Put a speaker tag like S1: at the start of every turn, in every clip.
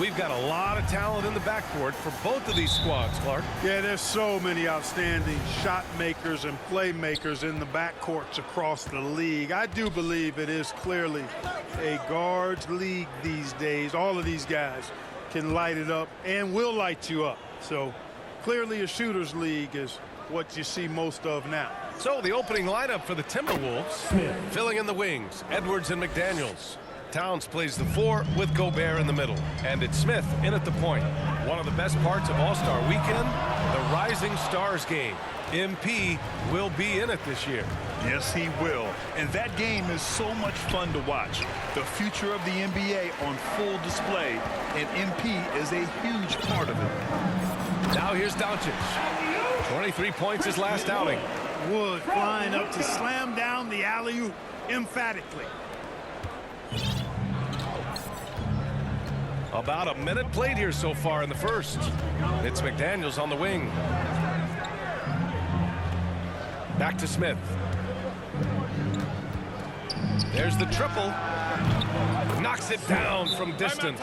S1: We've got a lot of talent in the backcourt for both of these squads, Clark.
S2: Yeah, there's so many outstanding shot makers and playmakers in the backcourts across the league. I do believe it is clearly a guards league these days. All of these guys can light it up and will light you up. So clearly a shooters league is what you see most of now.
S1: So the opening lineup for the Timberwolves, filling in the wings, Edwards and McDaniels. Towns plays the 4 with Gobert in the middle. And it's Smith in at the point. One of the best parts of All-Star Weekend, the Rising Stars game. MP will be in it this year.
S3: Yes, he will. And that game is so much fun to watch. The future of the NBA on full display, and MP is a huge part of it.
S1: Now here's Doncic. 23 points his last outing.
S2: Wood flying up to slam down the alley-oop emphatically.
S1: About a minute played here so far in the first. It's McDaniels on the wing. Back to Smith. There's the triple. Knocks it down from distance.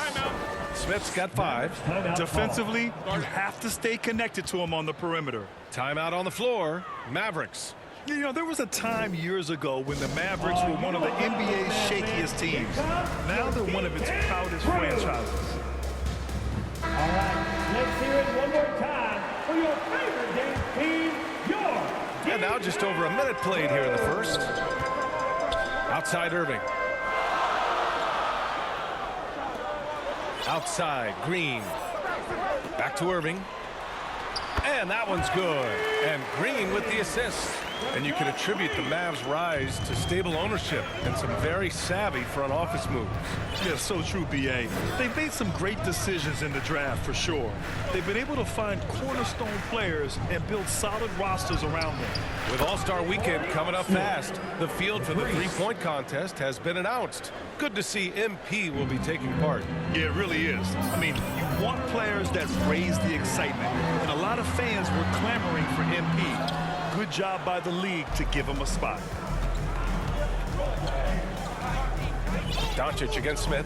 S1: Smith's got 5.
S3: Defensively, you have to stay connected to him on the perimeter.
S1: Timeout on the floor. Mavericks.
S3: You know, there was a time years ago when the Mavericks were one of the NBA's shakiest teams. Now they're one of its proudest franchises.
S4: All right, let's hear it one more time for your favorite dance team, your
S1: And now just over a minute played here in the first. Outside Irving. Outside Green. Back to Irving. And that one's good. And Green with the assist. And you can attribute the Mavs' rise to stable ownership and some very savvy front office moves.
S3: Yeah, so true, B.A. They've made some great decisions in the draft, for sure. They've been able to find cornerstone players and build solid rosters around them.
S1: With All-Star Weekend coming up fast, the field for the three-point contest has been announced. Good to see MP will be taking part.
S3: Yeah, it really is. I mean, you want players that raise the excitement. And a lot of fans were clamoring for MP. Good job by the league to give him a spot.
S1: Doncic against Smith.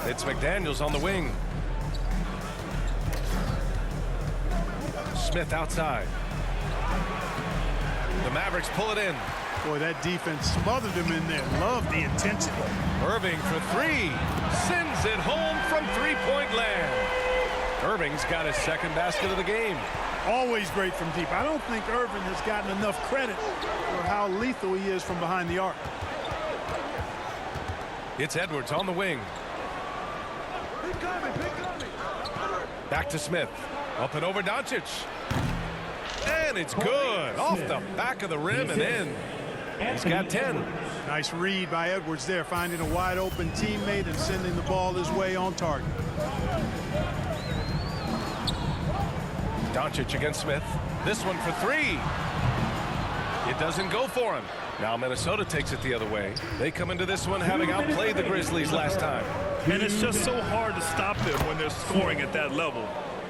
S1: It's McDaniels on the wing. Smith outside. The Mavericks pull it in.
S2: Boy, that defense smothered him in there. Love the intensity.
S1: Irving for 3. Sends it home from three-point land. Irving's got his second basket of the game.
S2: Always great from deep. I don't think Irving has gotten enough credit for how lethal he is from behind the arc.
S1: It's Edwards on the wing. Back to Smith. Up and over Doncic. And it's good. Off the back of the rim and in. He's got 10.
S2: Nice read by Edwards there, finding a wide open teammate and sending the ball his way on target.
S1: Doncic against Smith. This one for 3. It doesn't go for him. Now Minnesota takes it the other way. They come into this one having outplayed the Grizzlies last time.
S3: And it's just so hard to stop them when they're scoring at that level.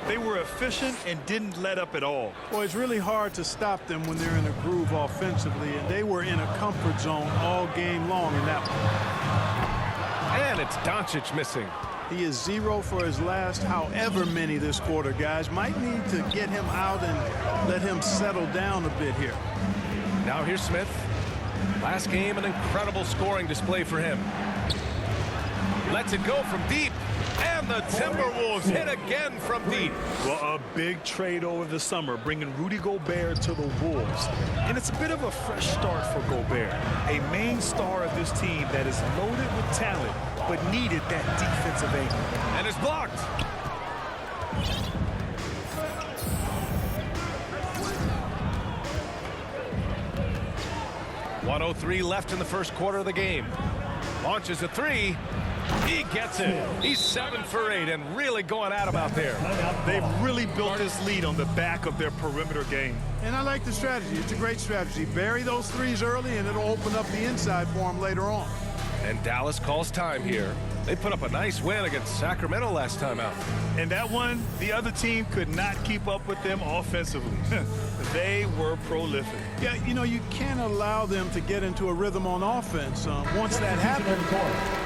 S3: They were efficient and didn't let up at all.
S2: Well, it's really hard to stop them when they're in a groove offensively, and they were in a comfort zone all game long in that one.
S1: And it's Doncic missing.
S2: He is 0 for his last however many this quarter, guys. Might need to get him out and let him settle down a bit here.
S1: Now here's Smith. Last game, an incredible scoring display for him. Lets it go from deep. And the Timberwolves hit again from deep.
S3: Well, a big trade over the summer, bringing Rudy Gobert to the Wolves. And it's a bit of a fresh start for Gobert, a main star of this team that is loaded with talent, but needed that defensive angle.
S1: And it's blocked. .103 left in the first quarter of the game. Launches a 3. He gets it. He's 7 for 8 and really going at him out there.
S3: They've really built this lead on the back of their perimeter game.
S2: And I like the strategy. It's a great strategy. Bury those threes early, and it'll open up the inside for him later on.
S1: And Dallas calls time here. They put up a nice win against Sacramento last time out.
S3: And that one, the other team could not keep up with them offensively. They were prolific.
S2: Yeah, you know, you can't allow them to get into a rhythm on offense. Once that happens,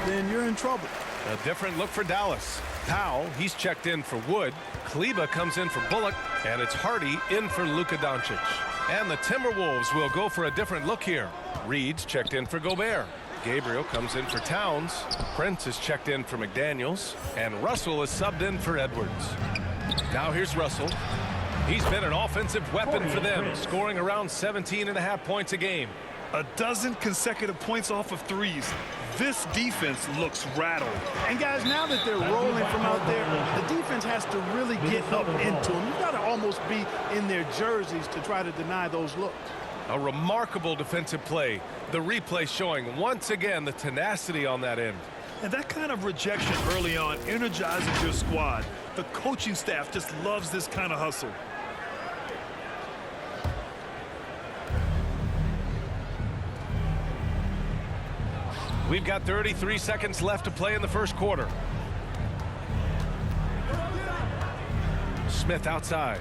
S2: then you're in trouble.
S1: A different look for Dallas. Powell, he's checked in for Wood. Kleba comes in for Bullock, and it's Hardy in for Luka Doncic. And the Timberwolves will go for a different look here. Reed's checked in for Gobert. Gabriel comes in for Towns. Prince is checked in for McDaniels. And Russell is subbed in for Edwards. Now here's Russell. He's been an offensive weapon for them, scoring around 17.5 points a game.
S3: A dozen consecutive points off of threes. This defense looks rattled.
S2: And guys, now that they're rolling from out there, the defense has to really get up into them. You've got to almost be in their jerseys to try to deny those looks.
S1: A remarkable defensive play. The replay showing once again the tenacity on that end.
S3: And that kind of rejection early on energizes your squad. The coaching staff just loves this kind of hustle.
S1: We've got 33 seconds left to play in the first quarter. Smith outside.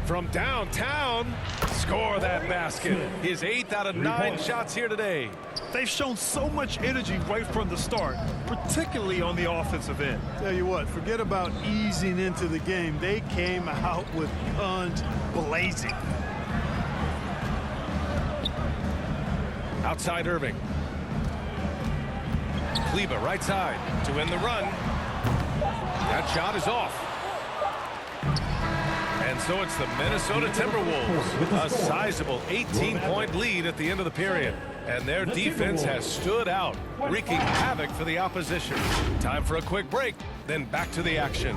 S1: From downtown, score that basket. His 8th out of 9 shots here today.
S3: They've shown so much energy right from the start, particularly on the offensive end.
S2: Tell you what, forget about easing into the game. They came out with guns blazing.
S1: Outside Irving. Kleba right side to win the run. That shot is off. And so it's the Minnesota Timberwolves. A sizable 18-point lead at the end of the period. And their defense has stood out, wreaking havoc for the opposition. Time for a quick break, then back to the action.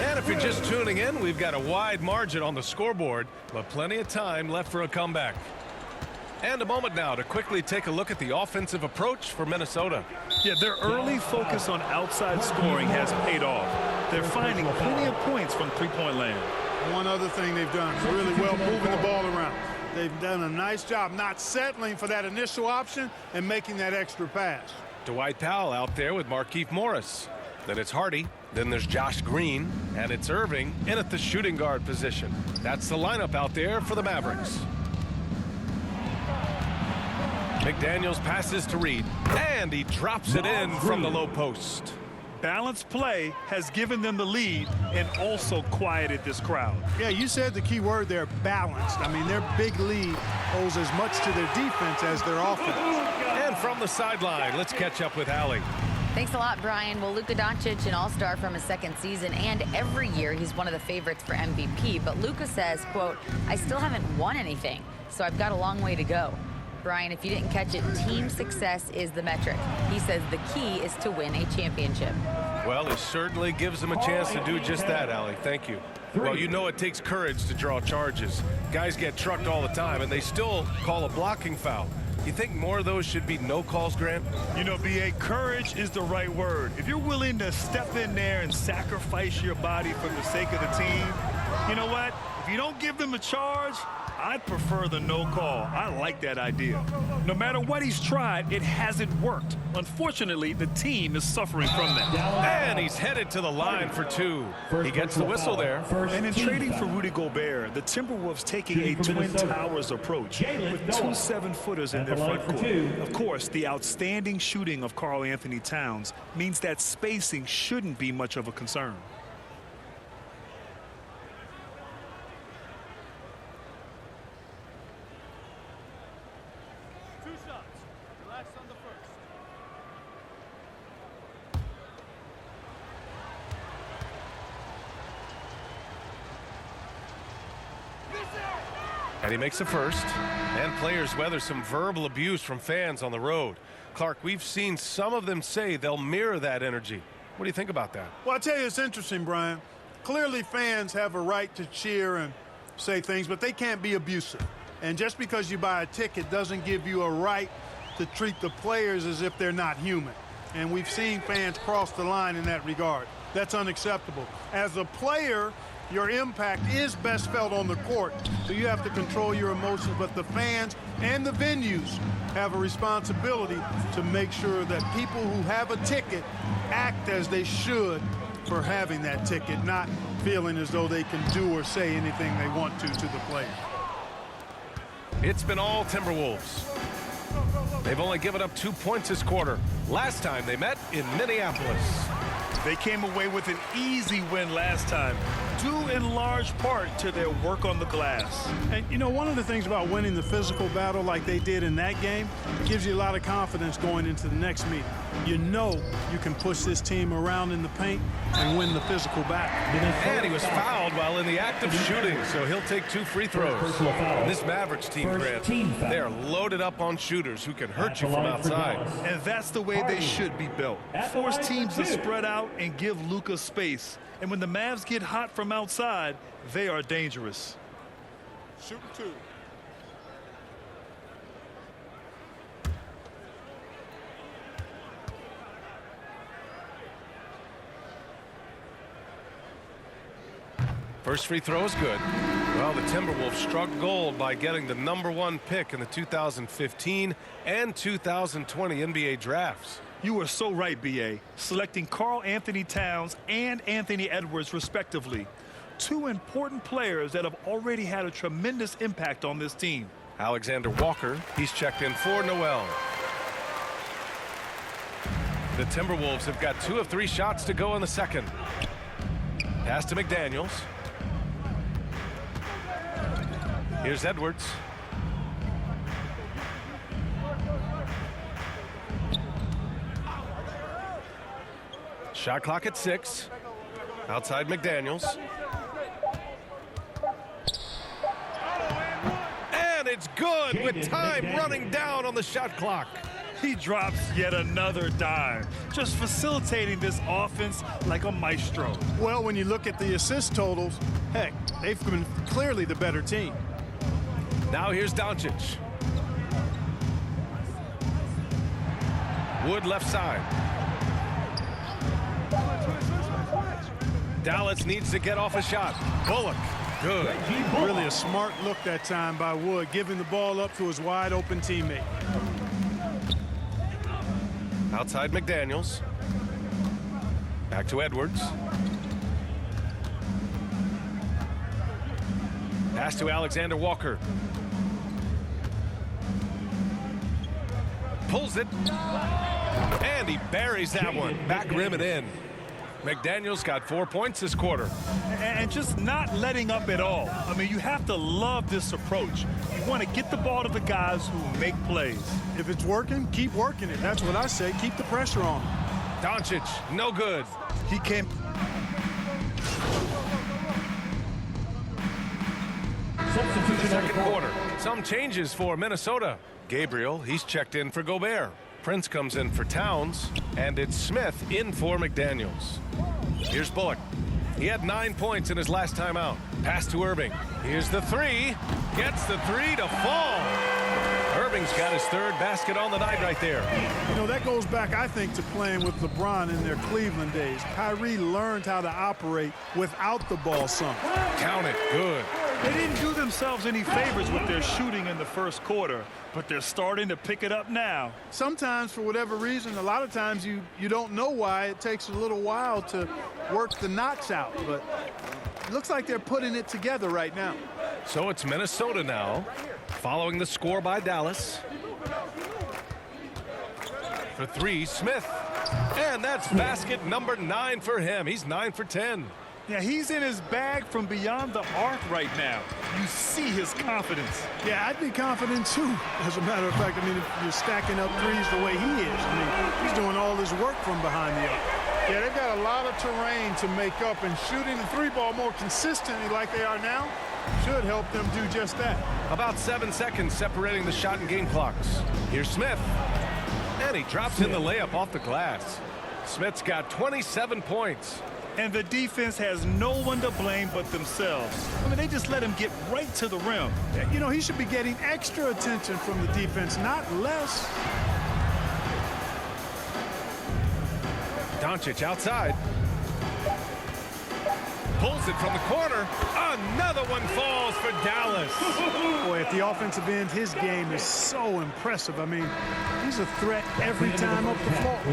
S1: And if you're just tuning in, we've got a wide margin on the scoreboard, but plenty of time left for a comeback. And a moment now to quickly take a look at the offensive approach for Minnesota.
S3: Yeah, their early focus on outside scoring has paid off. They're finding plenty of points from three-point land.
S2: One other thing they've done really well, moving the ball around. They've done a nice job not settling for that initial option and making that extra pass.
S1: Dwight Powell out there with Markieff Morris. Then it's Hardy. Then there's Josh Green. And it's Irving in at the shooting guard position. That's the lineup out there for the Mavericks. McDaniels passes to Reed. And he drops it in from the low post.
S3: Balanced play has given them the lead and also quieted this crowd.
S2: Yeah, you said the key word there, balanced. I mean, their big lead owes as much to their defense as their offense.
S1: And from the sideline, let's catch up with Allie.
S5: Thanks a lot, Brian. Well, Luka Doncic, an all-star from his second season, and every year he's one of the favorites for MVP. But Luka says, quote, "I still haven't won anything, so I've got a long way to go." Brian, if you didn't catch it, team success is the metric. He says the key is to win a championship.
S1: Well, it certainly gives them a chance to do just that, Allie. Thank you. Well, you know it takes courage to draw charges. Guys get trucked all the time, and they still call a blocking foul. You think more of those should be no calls, Grant?
S3: You know, B.A., courage is the right word. If you're willing to step in there and sacrifice your body for the sake of the team, you know what? If you don't give them a charge, I'd prefer the no call. I like that idea. No matter what he's tried, it hasn't worked. Unfortunately, the team is suffering from that.
S1: And he's headed to the line for two. He gets the whistle there.
S3: And in trading for Rudy Gobert, the Timberwolves taking a Twin Towers approach with 2 7-footers in their front court. Of course, the outstanding shooting of Karl Anthony Towns means that spacing shouldn't be much of a concern.
S1: And he makes a first. And players weather some verbal abuse from fans on the road. Clark, we've seen some of them say they'll mirror that energy. What do you think about that?
S2: Well, I tell you, it's interesting, Brian. Clearly, fans have a right to cheer and say things, but they can't be abusive. And just because you buy a ticket doesn't give you a right to treat the players as if they're not human. and we've seen fans cross the line in that regard. That's unacceptable. As a player, your impact is best felt on the court, so you have to control your emotions, but the fans and the venues have a responsibility to make sure that people who have a ticket act as they should for having that ticket, not feeling as though they can do or say anything they want to the player.
S1: It's been all Timberwolves. They've only given up 2 points this quarter. Last time they met in Minneapolis.
S3: They came away with an easy win last time, due in large part to their work on the glass.
S2: And, you know, one of the things about winning the physical battle like they did in that game gives you a lot of confidence going into the next meeting. You know you can push this team around in the paint and win the physical battle.
S1: And he was fouled while in the act of shooting, so he'll take 2 free throws. And this Mavericks team, Grant, they are loaded up on shooters who can hurt you from outside.
S3: And that's the way they should be built. Force teams to spread out and give Luka space. And when the Mavs get hot from outside, they are dangerous.
S2: Shooting 2.
S1: First free throw is good. Well, the Timberwolves struck gold by getting the #1 pick in the 2015 and 2020 NBA drafts.
S3: You are so right, B.A. Selecting Karl Anthony Towns and Anthony Edwards, respectively. 2 important players that have already had a tremendous impact on this team.
S1: Alexander Walker, he's checked in for Noel. The Timberwolves have got 2 of 3 shots to go in the second. Pass to McDaniels. Here's Edwards. Shot clock at 6. Outside McDaniels. And it's good with time running down on the shot clock.
S3: He drops yet another dime, just facilitating this offense like a maestro.
S2: Well, when you look at the assist totals, heck, they've been clearly the better team.
S1: Now here's Doncic. Wood left side. Dallas needs to get off a shot. Bullock, good.
S2: Really a smart look that time by Wood, giving the ball up to his wide open teammate.
S1: Outside McDaniels. Back to Edwards. Pass to Alexander Walker. Pulls it. And he buries that one. Back rim and in. McDaniels got 4 points this quarter.
S3: And just not letting up at all. I mean, you have to love this approach. You want to get the ball to the guys who make plays.
S2: If it's working, keep working it. That's what I say. Keep the pressure on him.
S1: Doncic, no good.
S3: He came.
S1: Second quarter. Some changes for Minnesota. Gabriel, he's checked in for Gobert. Prince comes in for Towns, and it's Smith in for McDaniels. Here's Bullock. He had 9 points in his last time out. Pass to Irving. Here's the 3. Gets the 3 to fall. Irving's got his 3rd basket on the night right there.
S2: You know, that goes back, I think, to playing with LeBron in their Cleveland days. Kyrie learned how to operate without the ball some.
S1: Count it. Good.
S3: They didn't do themselves any favors with their shooting in the first quarter, but they're starting to pick it up now.
S2: Sometimes, for whatever reason, a lot of times you don't know why. It takes a little while to work the knots out, but it looks like they're putting it together right now.
S1: So it's Minnesota now, following the score by Dallas. For 3, Smith. And that's basket number 9 for him. He's 9 for 10.
S3: Yeah, he's in his bag from beyond the arc right now. You see his confidence.
S2: Yeah, I'd be confident too. As a matter of fact, I mean, if you're stacking up threes the way he is, I mean, he's doing all his work from behind the arc. Yeah, they've got a lot of terrain to make up, and shooting the 3-ball more consistently like they are now should help them do just that.
S1: About 7 seconds separating the shot and game clocks. Here's Smith. And he drops in the layup off the glass. Smith's got 27 points.
S3: And the defense has no one to blame but themselves. I mean, they just let him get right to the rim.
S2: You know, he should be getting extra attention from the defense, not less.
S1: Doncic outside. Pulls it from the corner. Another one falls for Dallas.
S2: Boy, at the offensive end, his game is so impressive. I mean, he's a threat every time up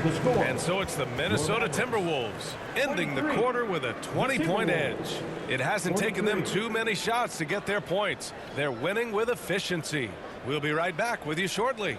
S2: the floor.
S1: And so it's the Minnesota Timberwolves ending the quarter with a 20-point edge. It hasn't taken them too many shots to get their points. They're winning with efficiency. We'll be right back with you shortly.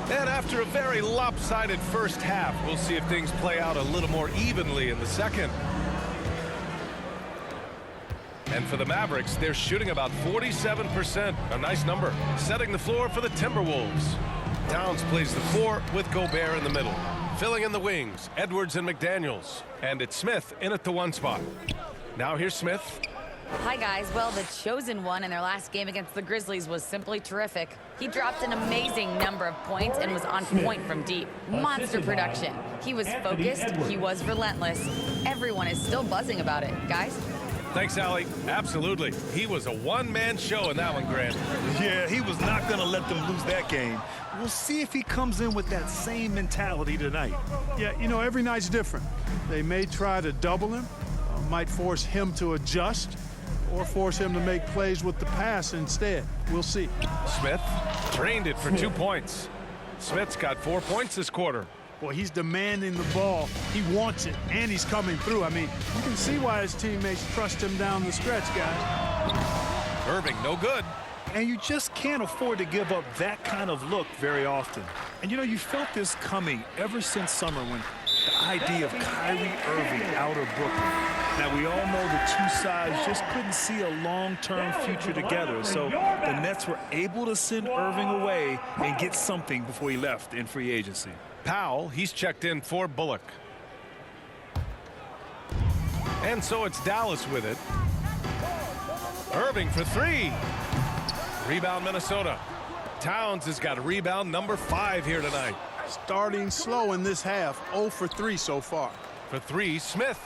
S1: And after a very lopsided first half, we'll see if things play out a little more evenly in the second. And for the Mavericks, they're shooting about 47%, a nice number, setting the floor for the Timberwolves. Towns plays the 4 with Gobert in the middle. Filling in the wings, Edwards and McDaniels. And it's Smith in at the 1 spot. Now here's Smith.
S5: Hi, guys. Well, the chosen one in their last game against the Grizzlies was simply terrific. He dropped an amazing number of points and was on point from deep. Monster production. He was focused. He was relentless. Everyone is still buzzing about it. Guys?
S1: Thanks, Allie. Absolutely. He was a one-man show in that one, Grant.
S3: Yeah, he was not going to let them lose that game. We'll see if he comes in with that same mentality tonight.
S2: Yeah, you know, every night's different. They may try to double him, might force him to adjust, or force him to make plays with the pass instead. We'll see.
S1: Smith drained it for 2 points. Smith's got 4 points this quarter.
S2: Well, he's demanding the ball. He wants it, and he's coming through. I mean, you can see why his teammates trust him down the stretch, guys.
S1: Irving, no good.
S3: And you just can't afford to give up that kind of look very often. And, you know, you felt this coming ever since summer when the idea of Kyrie Irving out of Brooklyn. Now, we all know the two sides just couldn't see a long-term future together. So the Nets were able to send Irving away and get something before he left in free agency.
S1: Powell, he's checked in for Bullock. And so it's Dallas with it. Irving for 3. Rebound Minnesota. Towns has got rebound number 5 here tonight.
S2: Starting slow in this half, 0 for 3 so far.
S1: For 3, Smith.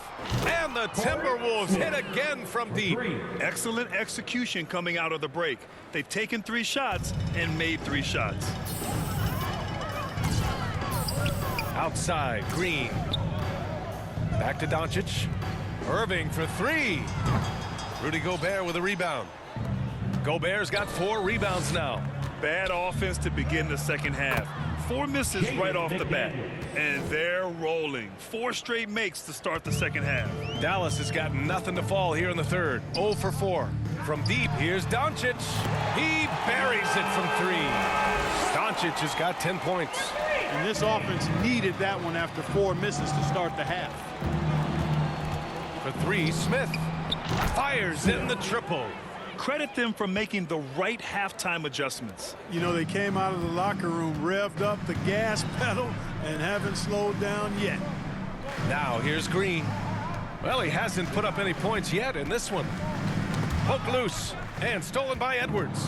S1: And the Timberwolves hit again from deep.
S3: Excellent execution coming out of the break. They've taken 3 shots and made 3 shots.
S1: Outside, Green. Back to Doncic. Irving for 3. Rudy Gobert with a rebound. Gobert's got 4 rebounds now.
S3: Bad offense to begin the second half. 4 misses right off the bat. And they're rolling. 4 straight makes to start the second half.
S1: Dallas has got nothing to fall here in the third. 0 for 4. From deep, here's Doncic. He buries it from 3. Doncic has got 10 points.
S2: And this offense needed that one after 4 misses to start the half.
S1: For 3, Smith fires in the triple.
S3: Credit them for making the right halftime adjustments.
S2: You know, they came out of the locker room, revved up the gas pedal, and haven't slowed down yet.
S1: Now here's Green. Well, he hasn't put up any points yet in this one. Poked loose and stolen by Edwards.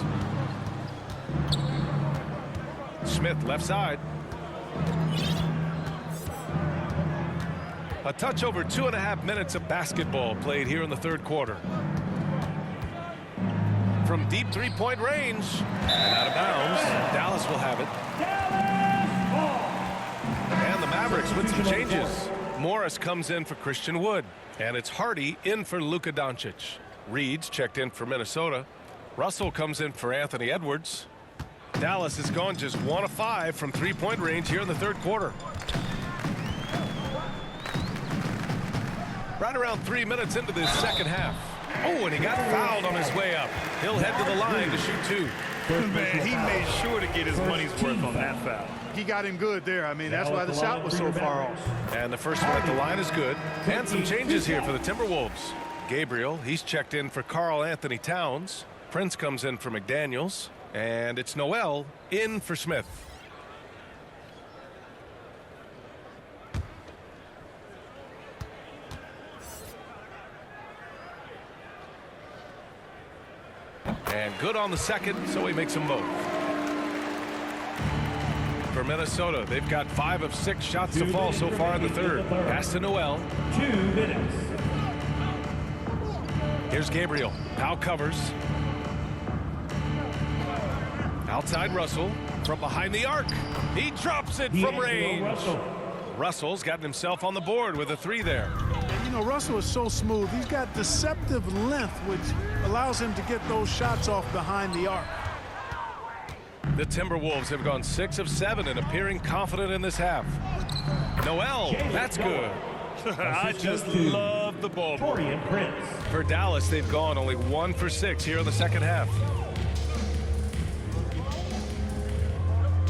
S1: Smith left side. A touch over 2.5 minutes of basketball played here in the third quarter. From deep 3-point range and out of bounds. Dallas will have it. And the Mavericks with some changes. Morris comes in for Christian Wood. And it's Hardy in for Luka Doncic. Reed's checked in for Minnesota. Russell comes in for Anthony Edwards. Dallas has gone just 1 of 5 from 3-point range here in the third quarter. Right around 3 minutes into the second half. Oh, and he got fouled on his way up. He'll head to the line to shoot 2.
S3: Man, he made sure to get his money's worth on that foul.
S2: He got him good there. I mean, that's why the shot was so far off.
S1: And the first one at the line is good. And some changes here for the Timberwolves. Gabriel, he's checked in for Karl Anthony Towns. Prince comes in for McDaniels. And it's Noel in for Smith. And good on the second, so he makes them both. For Minnesota, they've got 5 of 6 shots to fall so far in the third. Pass to Noel.
S4: 2 minutes.
S1: Here's Gabriel. Powell covers. Outside Russell. From behind the arc. He drops it from range. Russell's gotten himself on the board with a 3 there.
S2: You know, Russell is so smooth. He's got deceptive length, which allows him to get those shots off behind the arc.
S1: The Timberwolves have gone 6 of 7 and appearing confident in this half. Noel, that's good.
S3: I just love the ball.
S1: For Dallas, they've gone only 1 for 6 here in the second half.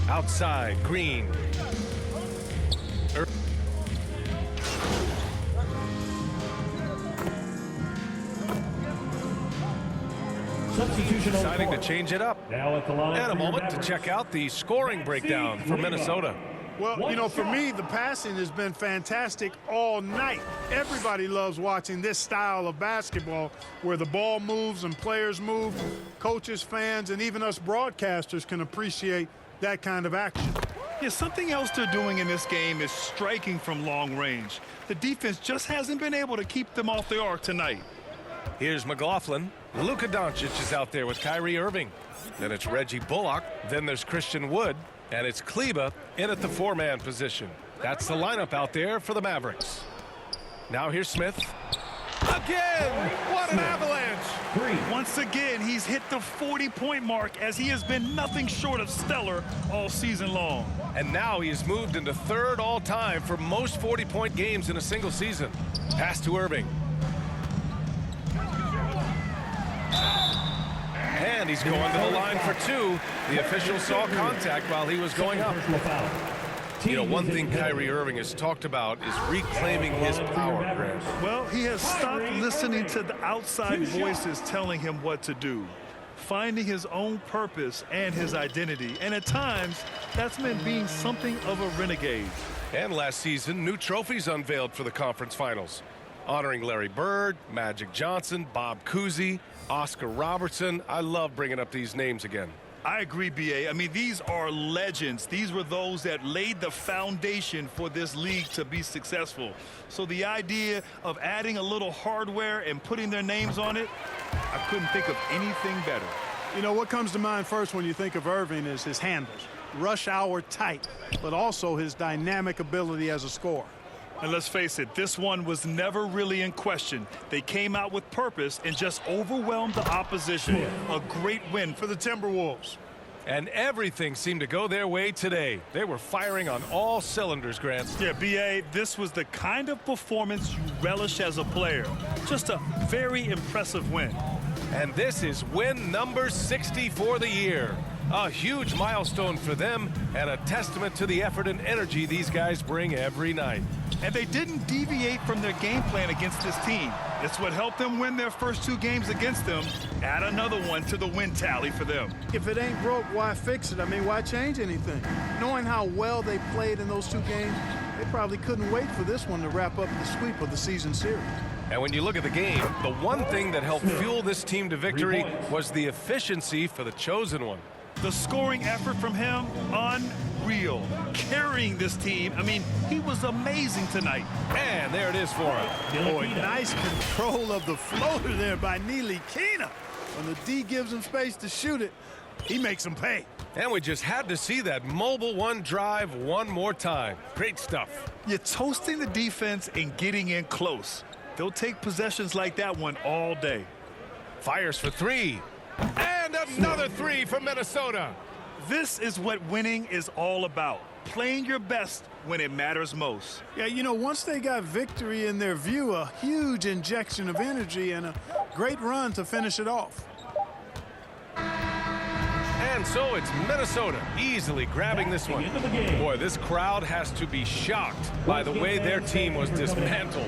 S1: Outside, Green. Deciding to change it up.
S4: Now at the line
S1: And a moment to check out the scoring breakdown for Minnesota.
S2: Well, you know, for me, the passing has been fantastic all night. Everybody loves watching this style of basketball where the ball moves and players move. Coaches, fans, and even us broadcasters can appreciate that kind of action.
S3: Yeah, something else they're doing in this game is striking from long range. The defense just hasn't been able to keep them off the arc tonight.
S1: Here's McLaughlin. Luka Doncic is out there with Kyrie Irving. Then it's Reggie Bullock. Then there's Christian Wood. And it's Kleba in at the 4-man position. That's the lineup out there for the Mavericks. Now here's Smith. Again! What an avalanche!
S3: Once again, he's hit the 40-point mark as he has been nothing short of stellar all season long.
S1: And now he has moved into 3rd all-time for most 40-point games in a single season. Pass to Irving. And he's going to the line for 2. The official saw contact while he was going up. You know, one thing Kyrie Irving has talked about is reclaiming his power, Grant.
S3: Well, he has stopped listening to the outside voices telling him what to do, finding his own purpose and his identity. And at times, that's meant being something of a renegade.
S1: And last season, new trophies unveiled for the conference finals, honoring Larry Bird, Magic Johnson, Bob Cousy, Oscar Robertson. I love bringing up these names again.
S3: I agree, B.A. I mean, these are legends. These were those that laid the foundation for this league to be successful. So the idea of adding a little hardware and putting their names on it, I couldn't think of anything better.
S2: You know, what comes to mind first when you think of Irving is his handles. Rush hour tight, but also his dynamic ability as a scorer.
S3: And let's face it, this one was never really in question. They came out with purpose and just overwhelmed the opposition. A great win for the Timberwolves.
S1: And everything seemed to go their way today. They were firing on all cylinders, Grant.
S3: Yeah, B.A., this was the kind of performance you relish as a player. Just a very impressive win.
S1: And this is win number 60 for the year. A huge milestone for them and a testament to the effort and energy these guys bring every night.
S3: And they didn't deviate from their game plan against this team. It's what helped them win their first 2 games against them. Add another one to the win tally for them.
S2: If it ain't broke, why fix it? I mean, why change anything? Knowing how well they played in those 2 games, they probably couldn't wait for this one to wrap up the sweep of the season series.
S1: And when you look at the game, the one thing that helped fuel this team to victory was the efficiency for the chosen one.
S3: The scoring effort from him, unreal. Carrying this team, I mean, he was amazing tonight.
S1: And there it is for him.
S2: Boy, nice control of the floater there by Neely Kina. When the D gives him space to shoot it, he makes him pay.
S1: And we just had to see that mobile one drive one more time. Great stuff.
S3: You're toasting the defense and getting in close. They'll take possessions like that one all day.
S1: Fires for 3. And another 3 from Minnesota.
S3: This is what winning is all about. Playing your best when it matters most.
S2: Yeah, you know, once they got victory in their view, a huge injection of energy and a great run to finish it off.
S1: And And so it's Minnesota easily grabbing this one. Boy, this crowd has to be shocked by the way their team was dismantled.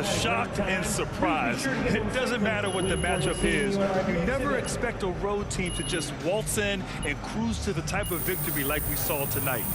S3: Shocked and surprised. It doesn't matter what the matchup is. You never expect a road team to just waltz in and cruise to the type of victory like we saw tonight.